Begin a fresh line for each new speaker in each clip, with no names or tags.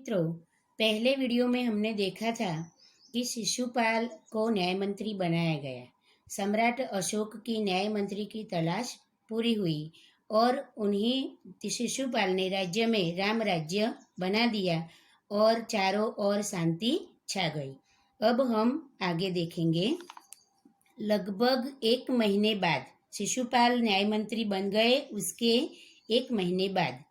मित्रों, पहले वीडियो में हमने देखा था कि शिशुपाल को न्याय मंत्री बनाया गया। सम्राट अशोक की न्याय मंत्री की तलाश पूरी हुई और उन्हीं शिशुपाल ने राज्य में राम राज्य बना दिया और चारों ओर शांति छा गई। अब हम आगे देखेंगे। लगभग 1 महीने बाद शिशुपाल न्याय मंत्री बन गए। उसके 1 महीने बाद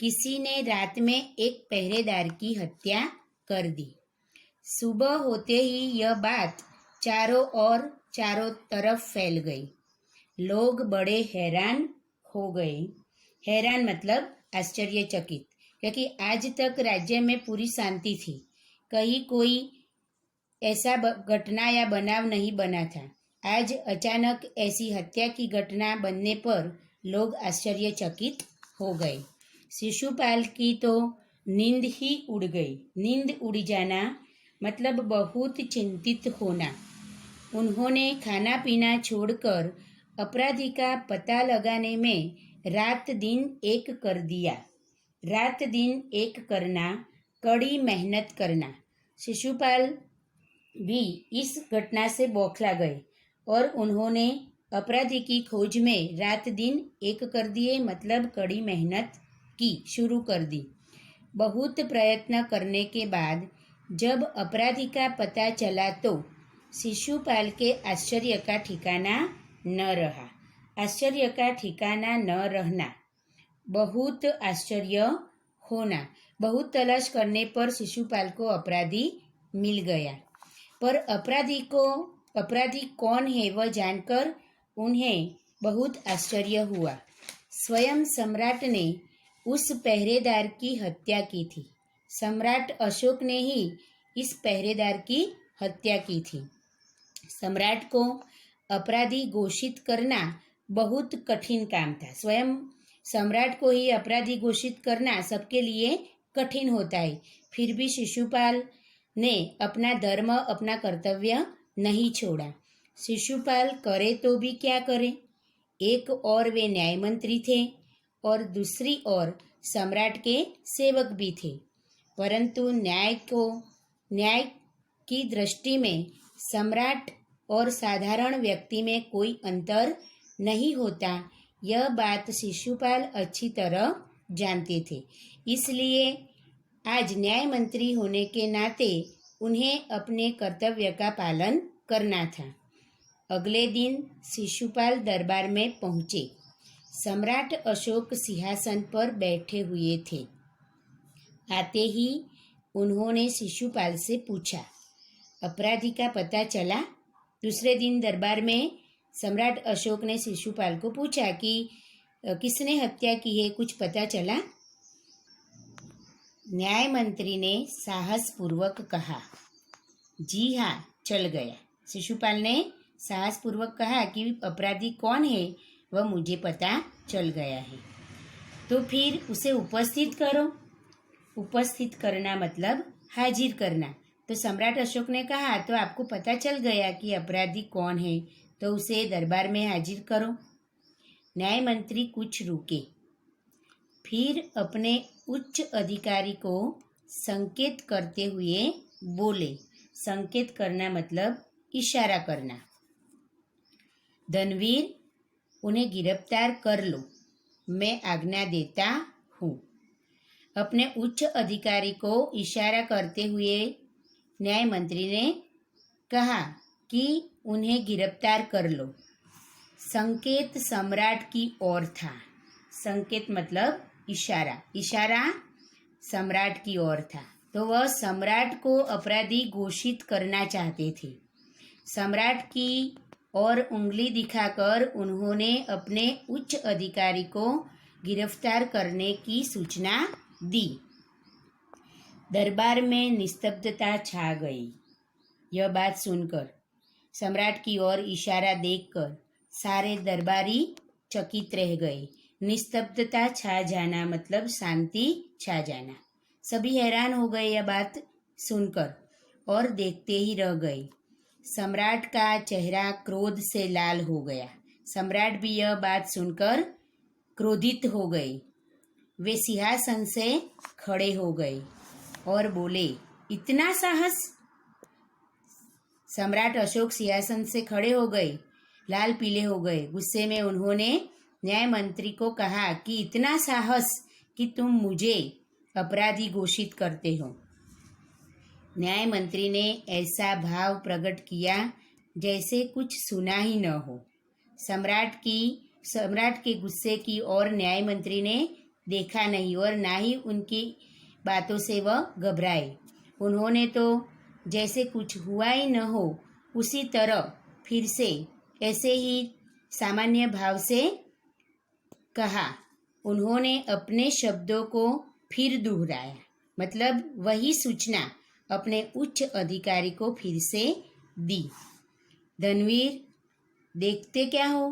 किसी ने रात में एक पहरेदार की हत्या कर दी। सुबह होते ही यह बात चारों तरफ फैल गई। लोग बड़े हैरान हो गए। हैरान मतलब आश्चर्यचकित, क्योंकि आज तक राज्य में पूरी शांति थी। कहीं कोई ऐसा घटना या बनाव नहीं बना था। आज अचानक ऐसी हत्या की घटना बनने पर लोग आश्चर्यचकित हो गए। शिशुपाल की तो नींद ही उड़ गई। नींद उड़ जाना मतलब बहुत चिंतित होना। उन्होंने खाना पीना छोड़कर अपराधी का पता लगाने में रात दिन एक कर दिया। रात दिन एक करना, कड़ी मेहनत करना। शिशुपाल भी इस घटना से बौखला गए और उन्होंने अपराधी की खोज में रात दिन एक कर दिए, मतलब कड़ी मेहनत की शुरू कर दी। बहुत प्रयत्न करने के बाद जब अपराधी का पता चला तो शिशुपाल के आश्चर्य का ठिकाना न रहा। आश्चर्य का ठिकाना न रहना, बहुत आश्चर्य होना। बहुत तलाश करने पर शिशुपाल को अपराधी मिल गया, पर अपराधी कौन है वह जानकर उन्हें बहुत आश्चर्य हुआ। स्वयं सम्राट ने उस पहरेदार की हत्या की थी। सम्राट अशोक ने ही इस पहरेदार की हत्या की थी। सम्राट को अपराधी घोषित करना बहुत कठिन काम था। स्वयं सम्राट को ही अपराधी घोषित करना सबके लिए कठिन होता है। फिर भी शिशुपाल ने अपना धर्म, अपना कर्तव्य नहीं छोड़ा। शिशुपाल करे तो भी क्या करे। एक और वे न्याय मंत्री थे और दूसरी ओर सम्राट के सेवक भी थे, परंतु न्याय की दृष्टि में सम्राट और साधारण व्यक्ति में कोई अंतर नहीं होता। यह बात शिशुपाल अच्छी तरह जानते थे। इसलिए आज न्याय मंत्री होने के नाते उन्हें अपने कर्तव्य का पालन करना था। अगले दिन शिशुपाल दरबार में पहुंचे। सम्राट अशोक सिंहासन पर बैठे हुए थे। आते ही उन्होंने शिशुपाल से पूछा, अपराधी का पता चला? दूसरे दिन दरबार में सम्राट अशोक ने शिशुपाल को पूछा कि किसने हत्या की है, कुछ पता चला? न्याय मंत्री ने साहसपूर्वक कहा, जी हाँ, चल गया। शिशुपाल ने साहसपूर्वक कहा कि अपराधी कौन है वह मुझे पता चल गया है। तो फिर उसे उपस्थित करो। उपस्थित करना मतलब हाजिर करना। तो सम्राट अशोक ने कहा, तो आपको पता चल गया कि अपराधी कौन है, तो उसे दरबार में हाजिर करो। न्याय मंत्री कुछ रुके, फिर अपने उच्च अधिकारी को संकेत करते हुए बोले। संकेत करना मतलब इशारा करना। धनवीर, उन्हें गिरफ्तार कर लो, मैं आज्ञा देता हूँ। अपने उच्च अधिकारी को इशारा करते हुए न्याय मंत्री ने कहा कि उन्हें गिरफ्तार कर लो। संकेत सम्राट की ओर था। संकेत मतलब इशारा। इशारा सम्राट की ओर था, तो वह सम्राट को अपराधी घोषित करना चाहते थे। सम्राट की और उंगली दिखाकर उन्होंने अपने उच्च अधिकारी को गिरफ्तार करने की सूचना दी। दरबार में निस्तब्धता छा गई। यह बात सुनकर, सम्राट की ओर इशारा देखकर सारे दरबारी चकित रह गए। निस्तब्धता छा जाना मतलब शांति छा जाना। सभी हैरान हो गए यह बात सुनकर और देखते ही रह गए। सम्राट का चेहरा क्रोध से लाल हो गया। सम्राट भी यह बात सुनकर क्रोधित हो गए। वे सिंहासन से खड़े हो गए और बोले, इतना साहस। सम्राट अशोक सिंहासन से खड़े हो गए, लाल पीले हो गए। गुस्से में उन्होंने न्याय मंत्री को कहा कि इतना साहस कि तुम मुझे अपराधी घोषित करते हो। न्याय मंत्री ने ऐसा भाव प्रकट किया जैसे कुछ सुना ही न हो। सम्राट के गुस्से की ओर न्याय मंत्री ने देखा नहीं और ना ही उनकी बातों से वह घबराए। उन्होंने तो जैसे कुछ हुआ ही न हो उसी तरह फिर से ऐसे ही सामान्य भाव से कहा। उन्होंने अपने शब्दों को फिर दोहराया, मतलब वही सूचना अपने उच्च अधिकारी को फिर से दी। धनवीर, देखते क्या हो,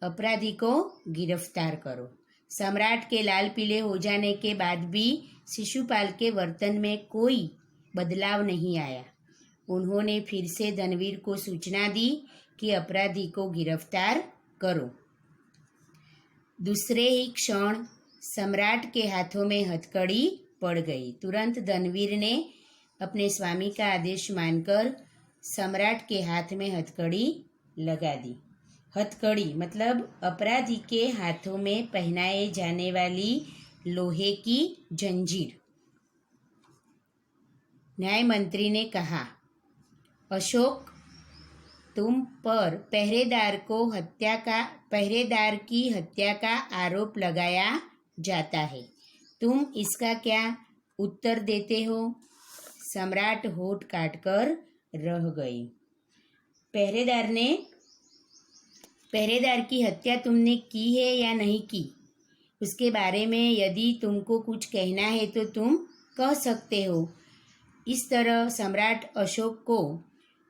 अपराधी को गिरफ्तार करो। सम्राट के लाल पीले हो जाने के बाद भी शिशुपाल के वर्तन में कोई बदलाव नहीं आया। उन्होंने फिर से धनवीर को सूचना दी कि अपराधी को गिरफ्तार करो। दूसरे ही क्षण सम्राट के हाथों में हथकड़ी पड़ गई। तुरंत धनवीर ने अपने स्वामी का आदेश मानकर सम्राट के हाथ में हथकड़ी लगा दी। हथकड़ी मतलब अपराधी के हाथों में पहनाए जाने वाली लोहे की जंजीर। न्याय मंत्री ने कहा, अशोक, तुम पर पहरेदार की हत्या का आरोप लगाया जाता है। तुम इसका क्या उत्तर देते हो? सम्राट होठ काटकर रह गई। पहरेदार की हत्या तुमने की है या नहीं की, उसके बारे में यदि तुमको कुछ कहना है तो तुम कह सकते हो। इस तरह सम्राट अशोक को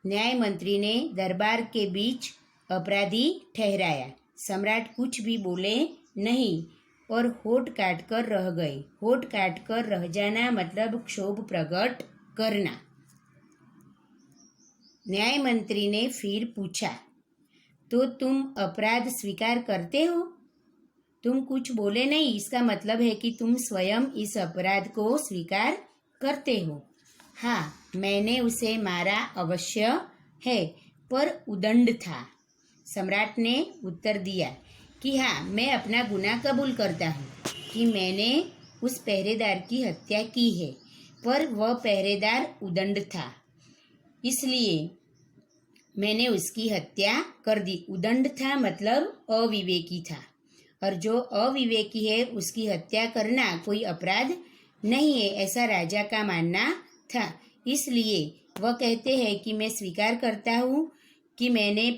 न्याय मंत्री ने दरबार के बीच अपराधी ठहराया। सम्राट कुछ भी बोले नहीं और होठ काटकर रह गए। होठ काटकर रह जाना मतलब क्षोभ प्रकट करना। न्याय मंत्री ने फिर पूछा, तो तुम अपराध स्वीकार करते हो? तुम कुछ बोले नहीं, इसका मतलब है कि तुम स्वयं इस अपराध को स्वीकार करते हो। हाँ, मैंने उसे मारा अवश्य है, पर उदंड था। सम्राट ने उत्तर दिया कि हाँ, मैं अपना गुनाह कबूल करता हूँ कि मैंने उस पहरेदार की हत्या की है, पर वह पहरेदार उदंड था, इसलिए मैंने उसकी हत्या कर दी। उदंड था मतलब अविवेकी था, और जो अविवेकी है उसकी हत्या करना कोई अपराध नहीं है, ऐसा राजा का मानना था। इसलिए वह कहते हैं कि मैं स्वीकार करता हूँ कि मैंने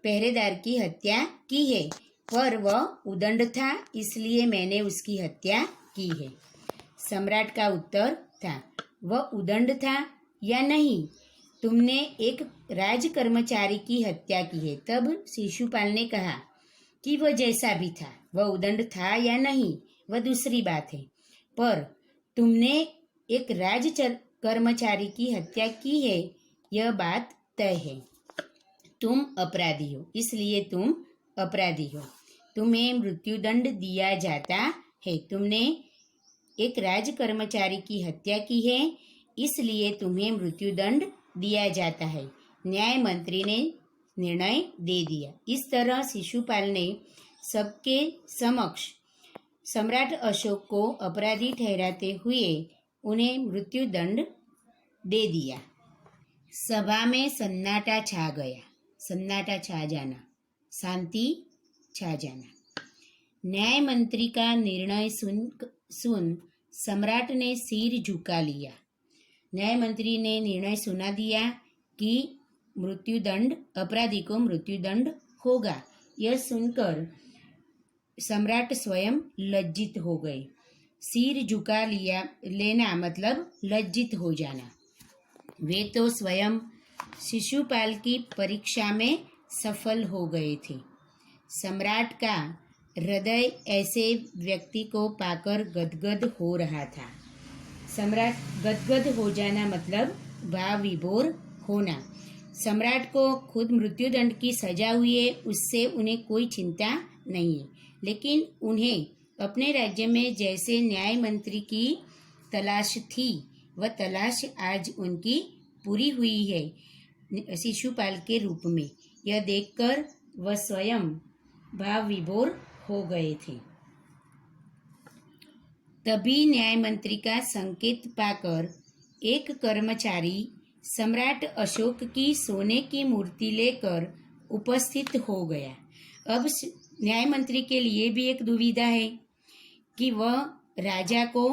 पहरेदार की हत्या की है, पर वह उदंड था, इसलिए मैंने उसकी हत्या की है। सम्राट का उत्तर था, वह उदंड था या नहीं? तुमने एक राजकर्मचारी की हत्या की है। तब शिशुपाल ने कहा कि वह जैसा भी था, वह उदंड था या नहीं वह दूसरी बात है, पर तुमने एक कर्मचारी की हत्या की है, यह बात तय है। तुम अपराधी हो, इसलिए तुम अपराधी हो। तुम्हें मृत्युदंड दिया जाता है। तुमने एक कर्मचारी की हत्या की है, इसलिए तुम्हें मृत्युदंड दिया जाता है। न्याय मंत्री ने निर्णय दे दिया। इस तरह शिशुपाल ने सबके समक्ष सम्राट अशोक को अपराधी ठहराते हुए उन्हें मृत्युदंड दे दिया। सभा में सन्नाटा छा गया। सन्नाटा छा जाना, शांति छा जाना। न्याय मंत्री का निर्णय सुन सम्राट ने सिर झुका लिया। न्याय मंत्री ने निर्णय सुना दिया कि अपराधी को मृत्युदंड होगा। यह सुनकर सम्राट स्वयं लज्जित हो गए। सिर झुका लेना मतलब लज्जित हो जाना। वे तो स्वयं शिशुपाल की परीक्षा में सफल हो गए थे। सम्राट का हृदय ऐसे व्यक्ति को पाकर गदगद हो रहा था। सम्राट गदगद हो जाना मतलब भाव विभोर होना। सम्राट को खुद मृत्युदंड की सजा हुई है, उससे उन्हें कोई चिंता नहीं है, लेकिन उन्हें अपने राज्य में जैसे न्याय मंत्री की तलाश थी वह तलाश आज उनकी पूरी हुई है शिशुपाल के रूप में। यह देखकर वह स्वयं भाव विभोर हो गए थे। तभी न्याय मंत्री का संकेत पाकर एक कर्मचारी सम्राट अशोक की सोने की मूर्ति लेकर उपस्थित हो गया। अब न्याय मंत्री के लिए भी एक दुविधा है कि वह राजा को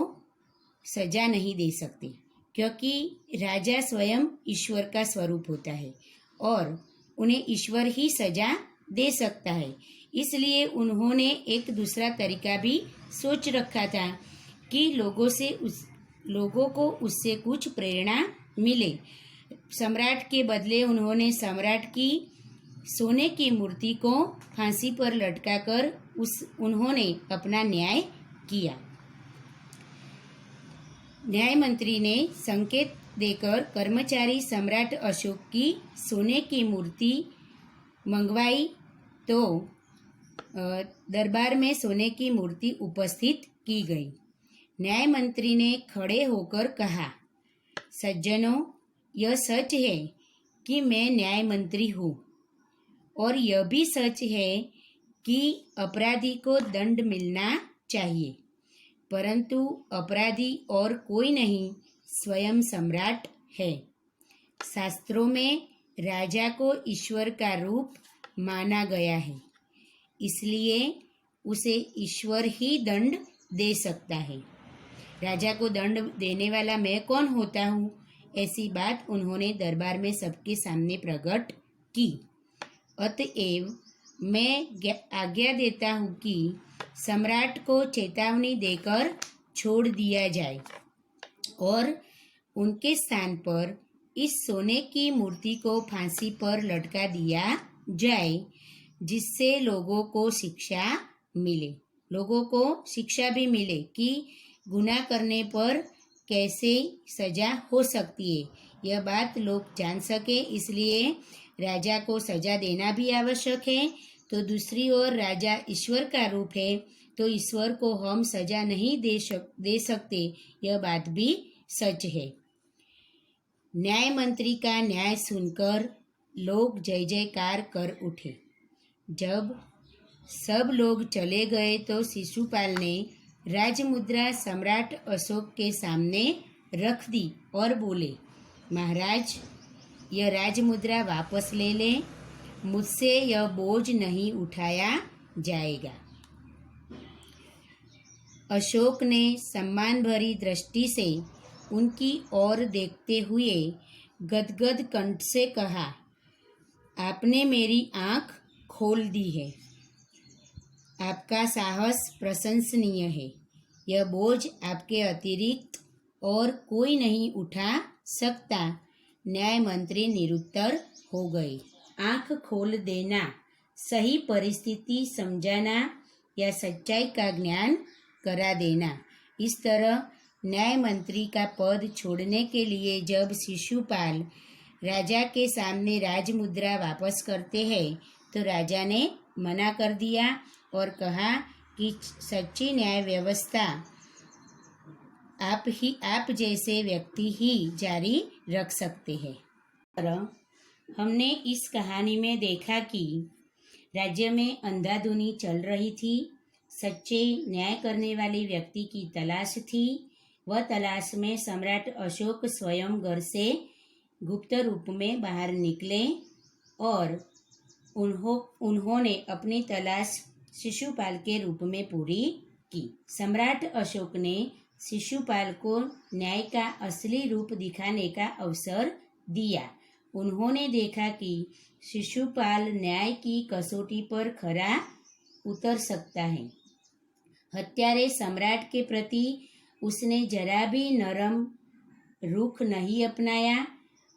सजा नहीं दे सकते, क्योंकि राजा स्वयं ईश्वर का स्वरूप होता है और उन्हें ईश्वर ही सजा दे सकता है। इसलिए उन्होंने एक दूसरा तरीका भी सोच रखा था कि लोगों को उससे कुछ प्रेरणा मिले। सम्राट के बदले उन्होंने सम्राट की सोने की मूर्ति को फांसी पर लटकाकर उन्होंने अपना न्याय किया। न्याय मंत्री ने संकेत देकर कर्मचारी सम्राट अशोक की सोने की मूर्ति मंगवाई तो दरबार में सोने की मूर्ति उपस्थित की गई। न्याय मंत्री ने खड़े होकर कहा, सज्जनों, यह सच है कि मैं न्याय मंत्री हूँ और यह भी सच है कि अपराधी को दंड मिलना चाहिए, परंतु अपराधी और कोई नहीं, स्वयं सम्राट है। शास्त्रों में राजा को ईश्वर का रूप माना गया है, इसलिए उसे ईश्वर ही दंड दे सकता है। राजा को दंड देने वाला मैं कौन होता हूँ? ऐसी बात उन्होंने दरबार में सबके सामने प्रकट की। अतएव मैं आज्ञा देता हूँ कि सम्राट को चेतावनी देकर छोड़ दिया जाए और उनके स्थान पर इस सोने की मूर्ति को फांसी पर लटका दिया जाए, जिससे लोगों को शिक्षा भी मिले कि गुनाह करने पर कैसे सजा हो सकती है। यह बात लोग जान सके, इसलिए राजा को सजा देना भी आवश्यक है। तो दूसरी ओर राजा ईश्वर का रूप है, तो ईश्वर को हम सजा नहीं दे सकते, यह बात भी सच है। न्याय मंत्री का न्याय सुनकर लोग जय जयकार कर उठे। जब सब लोग चले गए तो शिशुपाल ने राजमुद्रा सम्राट अशोक के सामने रख दी और बोले, महाराज, यह राजमुद्रा वापस ले लें, मुझसे यह बोझ नहीं उठाया जाएगा। अशोक ने सम्मान भरी दृष्टि से उनकी ओर देखते हुए गदगद कंठ से कहा, आपने मेरी आँख खोल दी है। आपका साहस प्रशंसनीय है। यह बोझ आपके अतिरिक्त और कोई नहीं उठा सकता। न्याय मंत्री निरुत्तर हो गए। आँख खोल देना, सही परिस्थिति समझाना या सच्चाई का ज्ञान करा देना। इस तरह न्याय मंत्री का पद छोड़ने के लिए जब शिशुपाल राजा के सामने राजमुद्रा वापस करते हैं तो राजा ने मना कर दिया और कहा कि सच्ची न्याय व्यवस्था आप जैसे व्यक्ति ही जारी रख सकते हैं। हमने इस कहानी में देखा कि राज्य में अंधाधुनी चल रही थी। सच्चे न्याय करने वाले व्यक्ति की तलाश थी। वह तलाश में सम्राट अशोक स्वयं घर से गुप्त रूप में बाहर निकले और उन्होंने अपनी तलाश शिशुपाल के रूप में पूरी की। सम्राट अशोक ने शिशुपाल को न्याय का असली रूप दिखाने का अवसर दिया। उन्होंने देखा कि शिशुपाल न्याय की कसौटी पर खरा उतर सकता है। हत्यारे सम्राट के प्रति उसने जरा भी नरम रुख नहीं अपनाया।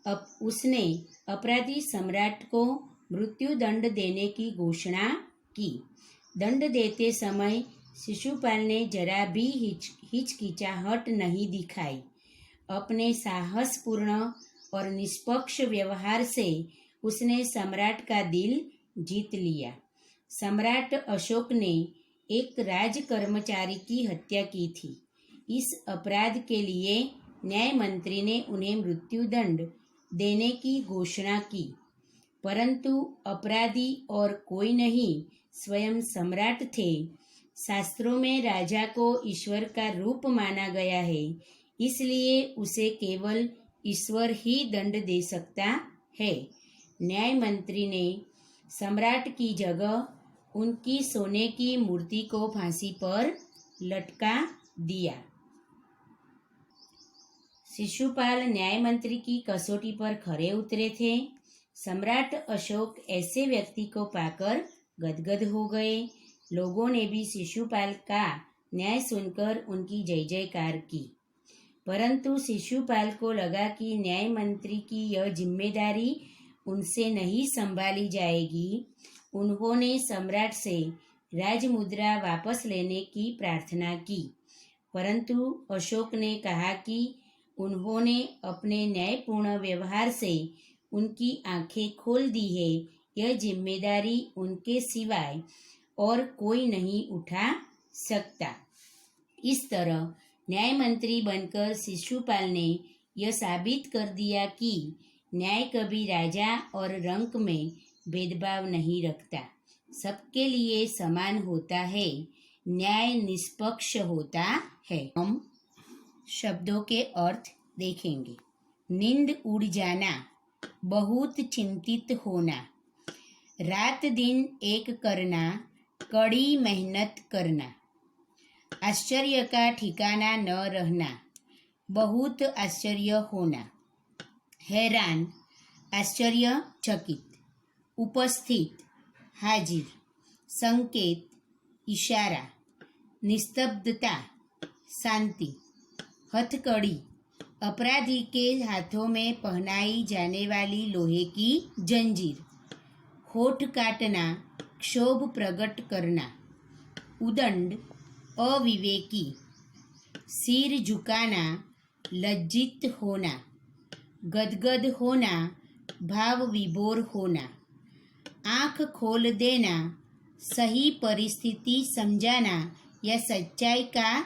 अब उसने अपराधी सम्राट को मृत्यु दंड देने की घोषणा की। दंड देते समय शिशुपाल ने जरा भी हिचकिचाहट नहीं दिखाई। अपने साहसपूर्ण और निष्पक्ष व्यवहार से उसने सम्राट का दिल जीत लिया। सम्राट अशोक ने एक राज कर्मचारी की हत्या की थी। इस अपराध के लिए न्याय मंत्री ने उन्हें मृत्युदंड देने की घोषणा की, परंतु अपराधी और कोई नहीं, स्वयं सम्राट थे। शास्त्रों में राजा को ईश्वर का रूप माना गया है, इसलिए उसे केवल ईश्वर ही दंड दे सकता है। न्याय मंत्री ने सम्राट की जगह उनकी सोने की मूर्ति को फांसी पर लटका दिया। शिशुपाल न्याय मंत्री की कसौटी पर खरे उतरे थे। सम्राट अशोक ऐसे व्यक्ति को पाकर गदगद हो गए। लोगों ने भी शिशुपाल का न्याय सुनकर उनकी जय जयकार की, परंतु शिशुपाल को लगा कि न्याय मंत्री की यह जिम्मेदारी उनसे नहीं संभाली जाएगी। उन्होंने सम्राट से राजमुद्रा वापस लेने की प्रार्थना की, परंतु अशोक ने कहा कि उन्होंने अपने न्यायपूर्ण व्यवहार से उनकी आंखें खोल दी है। यह जिम्मेदारी उनके सिवाय और कोई नहीं उठा सकता। इस तरह न्याय मंत्री बनकर शिशुपाल ने यह साबित कर दिया कि न्याय कभी राजा और रंक में भेदभाव नहीं रखता, सबके लिए समान होता है, न्याय निष्पक्ष होता है। हम शब्दों के अर्थ देखेंगे। नींद उड़ जाना, बहुत चिंतित होना, रात दिन एक करना, कड़ी मेहनत करना, आश्चर्य का ठिकाना न रहना, बहुत आश्चर्य होना, हैरान, आश्चर्यचकित, उपस्थित, हाजिर, संकेत, इशारा, निस्तब्धता, शांति, हथकड़ी, अपराधी के हाथों में पहनाई जाने वाली लोहे की जंजीर, होठ काटना, क्षोभ प्रकट करना, उदंड, अविवेकी, सिर झुकाना, लज्जित होना, गदगद होना, भाव विभोर होना, आँख खोल देना, सही परिस्थिति समझाना या सच्चाई का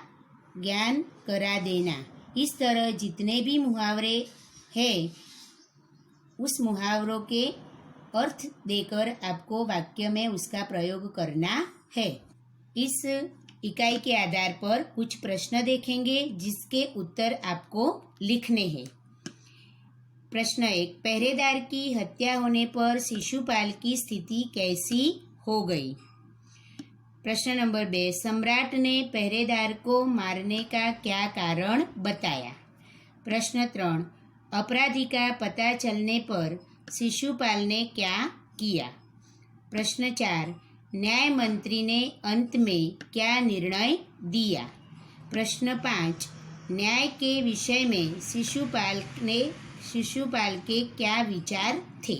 ज्ञान करा देना। इस तरह जितने भी मुहावरे हैं, उस मुहावरों के अर्थ देकर आपको वाक्य में उसका प्रयोग करना है। इस इकाई के आधार पर कुछ प्रश्न देखेंगे जिसके उत्तर आपको लिखने हैं। प्रश्न 1, पहरेदार की हत्या होने पर शिशुपाल की स्थिति कैसी हो गई? प्रश्न नंबर 2, सम्राट ने पहरेदार को मारने का क्या कारण बताया? प्रश्न 3, अपराधी का पता चलने पर शिशुपाल ने क्या किया? प्रश्न 4, न्याय मंत्री ने अंत में क्या निर्णय दिया? प्रश्न 5, न्याय के विषय में शिशुपाल के क्या विचार थे?